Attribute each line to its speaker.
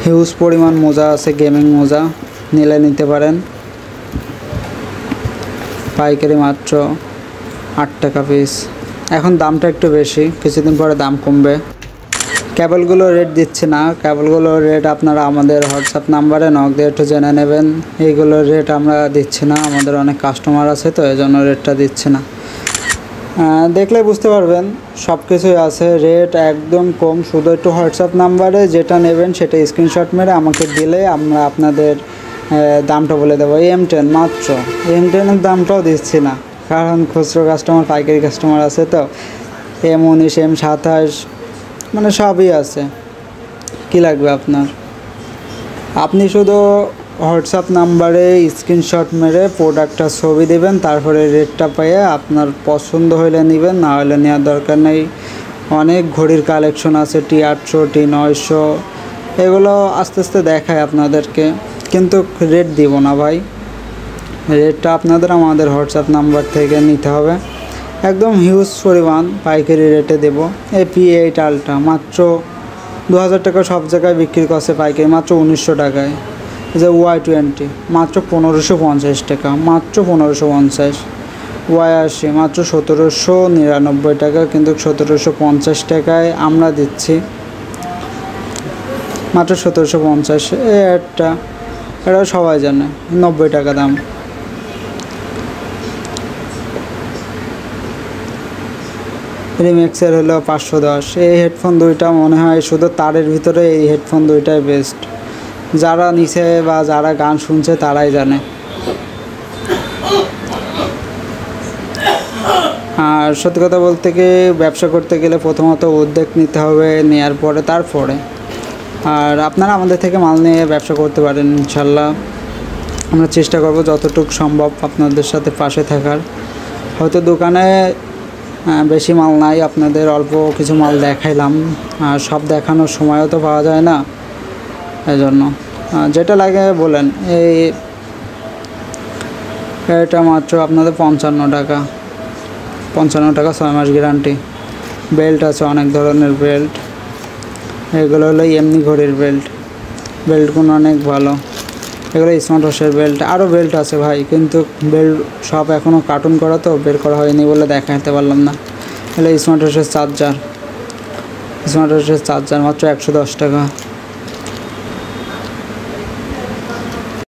Speaker 1: Huge পরিমাণ মোজা আছে, গেমিং মোজা নিলে নিতে পারেন। পাইকারি মাত্র 8 টাকা পিস। এখন দামটা একটু বেশি, কিছুদিন পরে দাম কমবে। কেবলগুলো রেট দিচ্ছে না, কেবলগুলোর রেট আপনারা আমাদের হোয়াটসঅ্যাপ নাম্বারে নক দিয়ে একটু জেনে নেবেন। এইগুলোর রেট আমরা দিচ্ছি না, আমাদের অনেক কাস্টমার আছে তো এই জন্য রেটটা দিচ্ছি না। দেখলে বুঝতে পারবেন সব কিছুই আছে, রেট একদম কম। শুধু একটু হোয়াটসঅ্যাপ নাম্বারে যেটা নেবেন সেটা স্ক্রিনশট মেরে আমাকে দিলে আমরা আপনাদের দামটা বলে দেবো। M10 মাত্র, M10-এর দামটাও দিচ্ছি না, কারণ খুচরো কাস্টমার পাইকারি কাস্টমার আছে তো। M19, M27 মানে সবই আছে। কি লাগবে আপনার? আপনি শুধু হোয়াটসঅ্যাপ নাম্বারে স্ক্রিনশট মেরে প্রোডাক্টটা ছবি দেবেন, তারপরে রেটটা পেয়ে আপনার পছন্দ হলে নেবেন, না হলে নেওয়ার দরকার নেই। অনেক ঘড়ির কালেকশন আছে, T800, T900, এগুলো আস্তে আস্তে দেখায় আপনাদেরকে, কিন্তু রেট দিব না ভাই। রেটটা আপনাদের আমাদের হোয়াটসঅ্যাপ নাম্বার থেকে নিতে হবে, একদম হিউজ পরিমাণ পাইকারি রেটে দেব। এই P8 আলট্রা মাত্র 2000 টাকা সব জায়গায় বিক্রি করছে পাইকারি, মাত্র 1900 টাকায়। যে Y20 মাত্র 1550 টাকা, মাত্র 1550। Y80 মাত্র 1799 টাকা, কিন্তু 1750 টাকায় আমরা দিচ্ছি, মাত্র 1750। এটা সবাই জানে, 90 টাকা দাম। রিমিক্সের হলো 510। এই হেডফোন দুইটা মনে হয় শুধু তারের ভিতরে এই হেডফোন দুইটাই বেস্ট। যারা নিছে বা যারা গান শুনছে তারাই জানে। আর সত্যি কথা বলতে কি, ব্যবসা করতে গেলে প্রথমত উদ্যোগ নিতে হবে, নেওয়ার পরে তারপরে। আর আপনারা আমাদের থেকে মাল নিয়ে ব্যবসা করতে পারেন ইনশাল্লাহ। আমরা চেষ্টা করব যতটুকু সম্ভব আপনাদের সাথে পাশে থাকার। হয়তো দোকানে বেশি মাল নাই, আপনাদের অল্প কিছু মাল দেখাইলাম, আর সব দেখানোর সময়ও তো পাওয়া যায় না, এই জন্য যেটা লাগে বলেন। এটা মাত্র আপনাদের 55 টাকা, 55 টাকা, 6 মাস গ্যারান্টি। বেল্ট আছে অনেক ধরনের বেল্ট, এগুলো হলো এমনি ঘড়ির বেল্ট, বেল্টগুলো অনেক ভালো। এগুলো স্মার্ট ওয়াচের বেল্ট, আরও বেল্ট আছে ভাই, কিন্তু বেল্ট সব এখনও কার্টুন করা তো বের করা হয়নি বলে দেখাতে পারলাম না। এগুলো স্মার্ট ওয়াচের চার্জার, স্মার্ট ওয়াচের চার্জার মাত্র 110 টাকা।